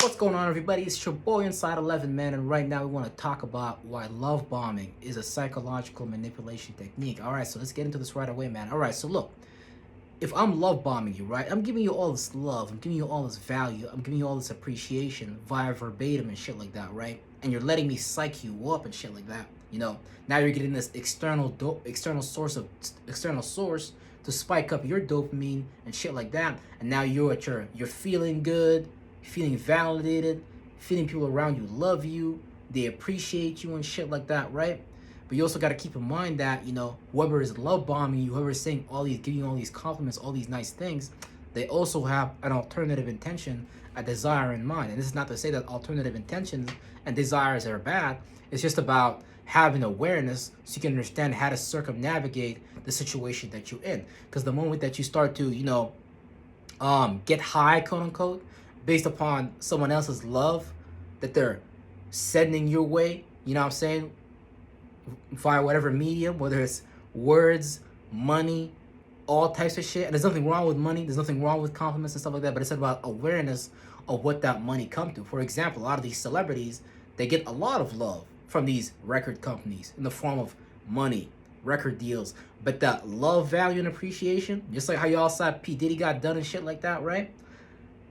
What's going on, everybody? It's your boy Inside 11, man, and right now we want to talk about why love bombing is a psychological manipulation technique. All right, so let's get into this right away, man. All right, so look, if I'm love bombing you, right, I'm giving you all this love, I'm giving you all this value, I'm giving you all this appreciation via verbatim and shit like that, right? And you're letting me psych you up and shit like that. Now you're getting this external source to spike up your dopamine and shit like that, and now you're feeling good, feeling validated, feeling people around you love you, they appreciate you and shit like that, right? But you also got to keep in mind that, whoever is love bombing you, whoever is saying giving you all these compliments, all these nice things, they also have an alternative intention, a desire in mind. And this is not to say that alternative intentions and desires are bad. It's just about having awareness so you can understand how to circumnavigate the situation that you're in. Because the moment that you start to, get high, quote unquote, based upon someone else's love that they're sending your way, you know what I'm saying, via whatever medium, whether it's words, money, all types of shit. And there's nothing wrong with money, there's nothing wrong with compliments and stuff like that, but it's about awareness of what that money come to. For example, a lot of these celebrities, they get a lot of love from these record companies in the form of money, record deals, but that love, value, and appreciation, just like how y'all saw P. Diddy got done and shit like that, right?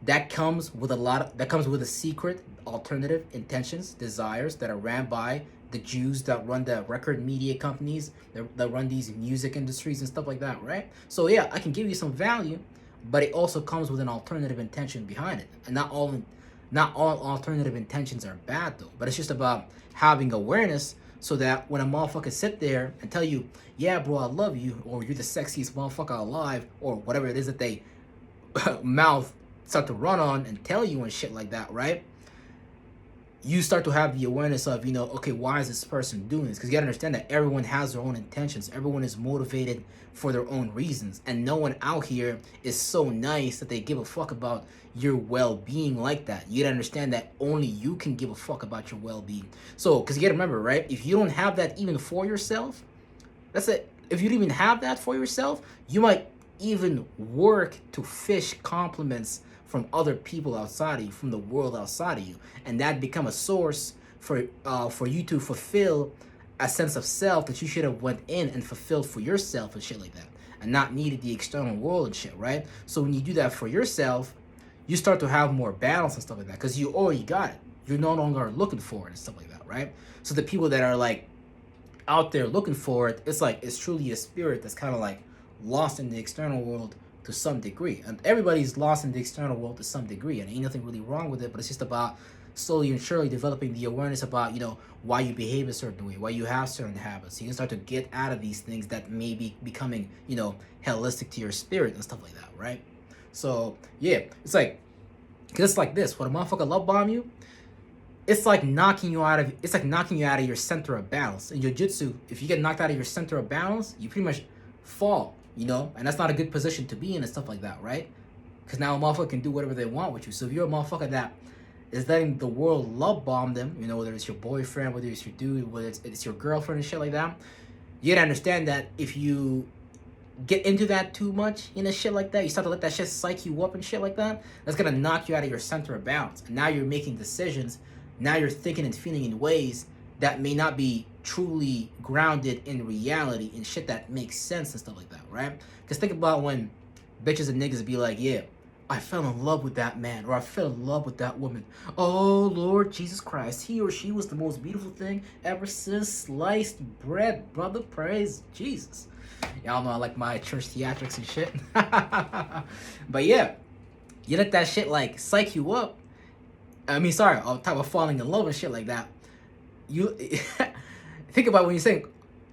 That comes with a secret alternative intentions, desires that are ran by the Jews that run the record media companies, that run these music industries and stuff like that, right? So yeah, I can give you some value, but it also comes with an alternative intention behind it. And not all alternative intentions are bad though, but it's just about having awareness so that when a motherfucker sit there and tell you, yeah bro, I love you, or you're the sexiest motherfucker alive, or whatever it is that they mouth start to run on and tell you and shit like that, right? You start to have the awareness of, okay, why is this person doing this? Because you gotta understand that everyone has their own intentions. Everyone is motivated for their own reasons. And no one out here is so nice that they give a fuck about your well-being like that. You gotta understand that only you can give a fuck about your well-being. So, because you gotta remember, right? If you don't have that even for yourself, that's it. If you don't even have that for yourself, you might even work to fish compliments from other people outside of you, from the world outside of you, and that become a source for you to fulfill a sense of self that you should have went in and fulfilled for yourself and shit like that, and not needed the external world and shit, right? So when you do that for yourself, you start to have more balance and stuff like that, because you already got it. You're no longer looking for it and stuff like that, right? So the people that are like out there looking for it, it's truly a spirit that's kind of like lost in the external world to some degree. And everybody's lost in the external world to some degree, and ain't nothing really wrong with it, but it's just about slowly and surely developing the awareness about, why you behave a certain way, why you have certain habits. So you can start to get out of these things that may be becoming, hellistic to your spirit and stuff like that, right? So yeah, it's like this. When a motherfucker love bomb you, it's like knocking you out of your center of balance. In jiu-jitsu, if you get knocked out of your center of balance, you pretty much fall, and that's not a good position to be in and stuff like that, right? Because now a motherfucker can do whatever they want with you. So if you're a motherfucker that is letting the world love bomb them, whether it's your boyfriend, whether it's your dude, whether it's your girlfriend and shit like that, you gotta understand that if you get into that too much, shit like that, you start to let that shit psych you up and shit like that, that's gonna knock you out of your center of balance. And now you're making decisions, now you're thinking and feeling in ways that may not be truly grounded in reality and shit that makes sense and stuff like that, right? Because think about when bitches and niggas be like, yeah, I fell in love with that man, or I fell in love with that woman. Oh, Lord Jesus Christ, he or she was the most beautiful thing ever since sliced bread, brother, praise Jesus. Y'all know I like my church theatrics and shit. But yeah, you let that shit like psych you up. I mean, sorry, on top of falling in love and shit like that. You think about when you're saying,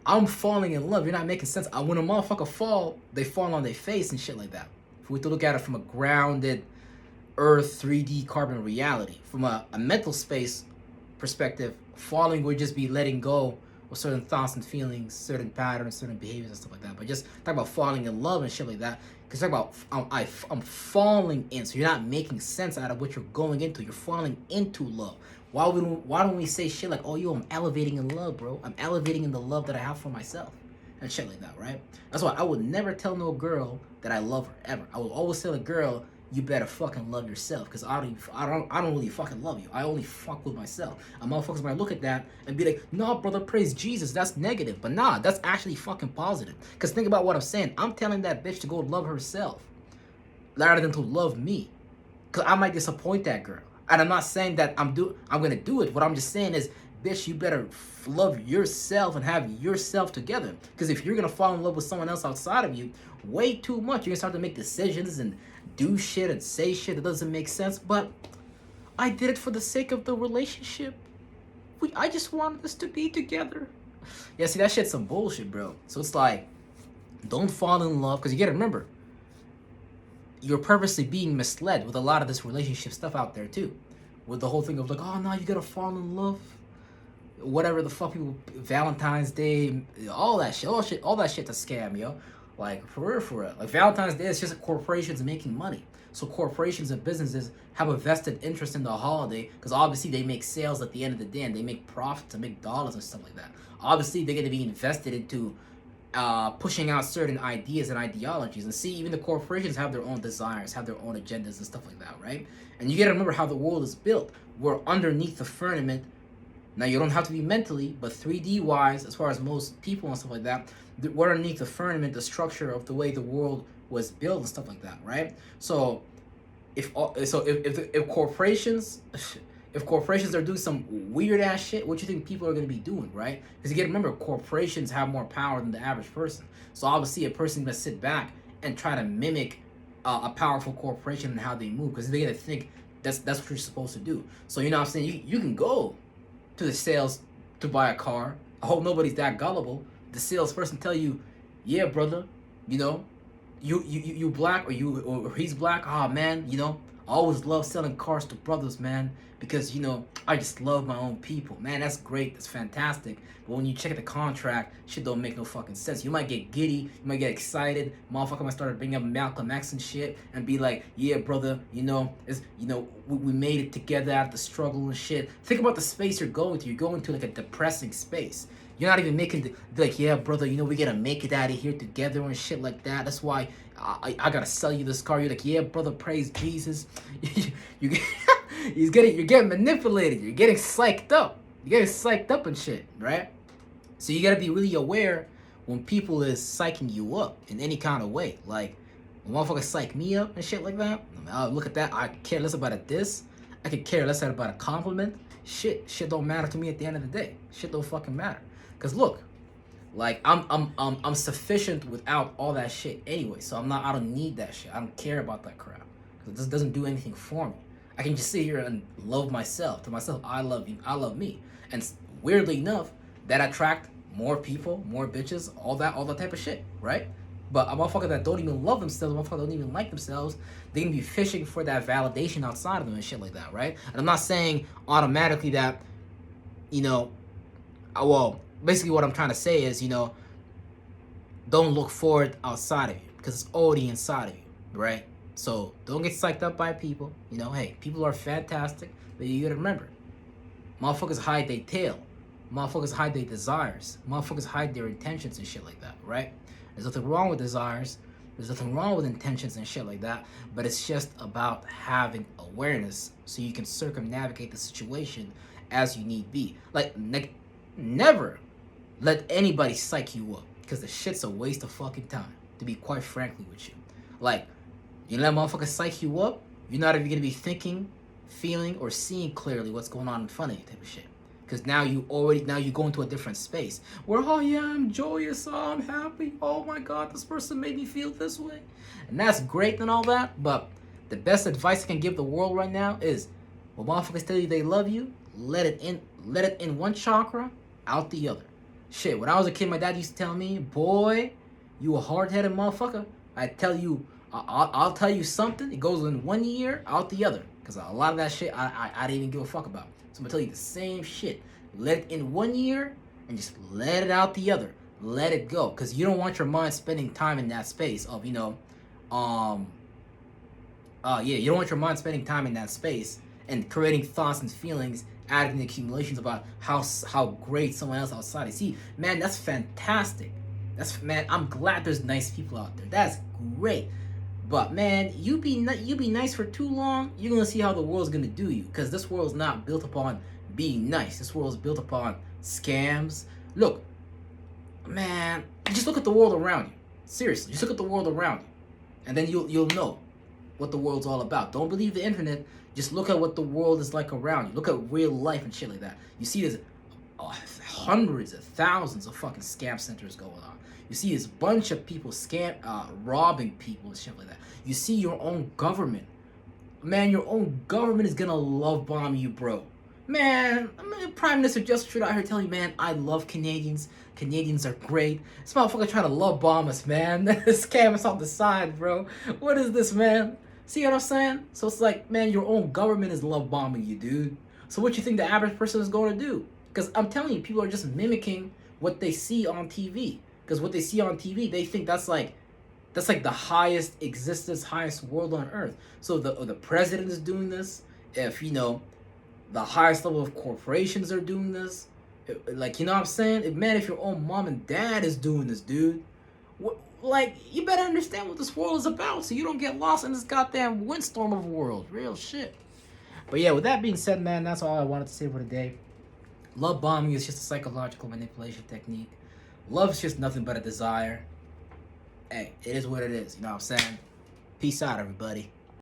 I'm falling in love, you're not making sense. When a motherfucker fall, they fall on their face and shit like that. If we to look at it from a grounded earth 3D carbon reality, from a mental space perspective, falling would just be letting go of certain thoughts and feelings, certain patterns, certain behaviors and stuff like that. But just talk about falling in love and shit like that, because talk about I'm falling in, so you're not making sense out of what you're going into. You're falling into love. Why don't we say shit like, oh, yo, I'm elevating in love, bro. I'm elevating in the love that I have for myself. And shit like that, right? That's why I would never tell no girl that I love her, ever. I will always tell a girl, you better fucking love yourself, because I don't really fucking love you. I only fuck with myself. And motherfuckers might look at that and be like, "No, brother, praise Jesus. That's negative." But nah, that's actually fucking positive. Because think about what I'm saying. I'm telling that bitch to go love herself rather than to love me. Because I might disappoint that girl. And I'm not saying that I'm gonna do it. What I'm just saying is, bitch, you better love yourself and have yourself together. Because if you're gonna fall in love with someone else outside of you, way too much, you're gonna start to make decisions and do shit and say shit that doesn't make sense. But I did it for the sake of the relationship. I just wanted us to be together. Yeah, see, that shit's some bullshit, bro. So it's like, don't fall in love, because you gotta remember, you're purposely being misled with a lot of this relationship stuff out there too. With the whole thing of like, oh no, you gotta fall in love. Whatever the fuck people, Valentine's Day, all that shit, all that shit to scam, yo. Like, for real. Like, Valentine's Day is just corporations making money. So corporations and businesses have a vested interest in the holiday, because obviously they make sales at the end of the day and they make profits and make dollars and stuff like that. Obviously they're going to be invested into pushing out certain ideas and ideologies. And see, even the corporations have their own desires, have their own agendas and stuff like that, right? And you got to remember how the world is built. We're underneath the firmament. Now, you don't have to be mentally, but 3D wise, as far as most people and stuff like that, we're underneath the firmament, the structure of the way the world was built and stuff like that, right? So if corporations are doing some weird ass shit, what do you think people are going to be doing, right? Because you got to remember, corporations have more power than the average person. So obviously a person must sit back and try to mimic a powerful corporation and how they move, because they're going to think that's what you're supposed to do. So, you know what I'm saying? You can go to the sales to buy a car. I hope nobody's that gullible. The salesperson tell you, yeah, brother, you know, you black, or he's black. Ah, man, you know, I always love selling cars to brothers, man, because, you know, I just love my own people. Man, that's great. That's fantastic. But when you check the contract, shit don't make no fucking sense. You might get giddy. You might get excited. Motherfucker might start bringing up Malcolm X and shit and be like, yeah, brother, you know, we made it together after the struggle and shit. Think about the space you're going to. You're going to like a depressing space. You're not even making like, yeah, brother, you know, we gotta make it out of here together and shit like that. That's why I gotta sell you this car. You're like, yeah, brother, praise Jesus. You're getting manipulated. You're getting psyched up. You're getting psyched up and shit, right? So you gotta be really aware when people is psyching you up in any kind of way. Like, when motherfuckers psych me up and shit like that, look at that. I care less about a diss. I could care less about a compliment. Shit don't matter to me at the end of the day. Shit don't fucking matter. Cause look, like I'm sufficient without all that shit anyway. So I don't need that shit. I don't care about that crap. Cause this doesn't do anything for me. I can just sit here and love myself. To myself, I love you. I love me. And weirdly enough, that attract more people, more bitches, all that type of shit, right? But a motherfucker that don't even love themselves, a motherfucker that don't even like themselves, they can be fishing for that validation outside of them and shit like that, right? And I'm not saying automatically that, you know, well, basically what I'm trying to say is, you know, don't look for it outside of you, because it's already inside of you, right? So don't get psyched up by people. You know, hey, people are fantastic, but you gotta remember, motherfuckers hide their tail. Motherfuckers hide their desires. Motherfuckers hide their intentions and shit like that, right? There's nothing wrong with desires. There's nothing wrong with intentions and shit like that, but it's just about having awareness so you can circumnavigate the situation as you need be. Like never let anybody psych you up, because the shit's a waste of fucking time, to be quite frankly with you. Like, you let motherfuckers psych you up, you're not even gonna be thinking, feeling, or seeing clearly what's going on in front of you type of shit. Because now you go into a different space where, oh yeah, I'm joyous, oh, I'm happy, oh my god, this person made me feel this way. And that's great and all that, but the best advice I can give the world right now is, when motherfuckers tell you they love you, let it in one chakra, out the other. Shit, when I was a kid, my dad used to tell me, boy, you a hard-headed motherfucker. I'll tell you something, it goes in one ear, out the other. Because a lot of that shit, I didn't even give a fuck about. So I'm going to tell you the same shit. Let it in one ear, and just let it out the other. Let it go. Because you don't want your mind spending time in that space of, you know, you don't want your mind spending time in that space and creating thoughts and feelings, adding the accumulations about how great someone else outside is. See, man, that's fantastic. Man, I'm glad there's nice people out there. That's great. But man, you be nice for too long, you're gonna see how the world's gonna do you. Because this world's not built upon being nice. This world's built upon scams. Look, man, just look at the world around you. Seriously, just look at the world around you, and then you'll know what the world's all about. Don't believe the internet. Just look at what the world is like around you. Look at real life and shit like that. You see there's hundreds of thousands of fucking scam centers going on. You see this bunch of people robbing people and shit like that. You see your own government. Man, your own government is gonna love bomb you, bro. Man, Prime Minister Justin Trudeau out here telling you, man, I love Canadians. Canadians are great. This motherfucker trying to love bomb us, man. Scam us off the side, bro. What is this, man? See what I'm saying? So it's like, man, your own government is love bombing you, dude. So what you think the average person is going to do? Because I'm telling you, people are just mimicking what they see on TV. Because what they see on TV, they think that's like the highest existence, highest world on earth. So the president is doing this. If the highest level of corporations are doing this, like, you know what I'm saying? Man, if your own mom and dad is doing this, dude, like, you better understand what this world is about so you don't get lost in this goddamn windstorm of a world. Real shit. But yeah, with that being said, man, that's all I wanted to say for today. Love bombing is just a psychological manipulation technique. Love is just nothing but a desire. Hey, it is what it is. You know what I'm saying? Peace out, everybody.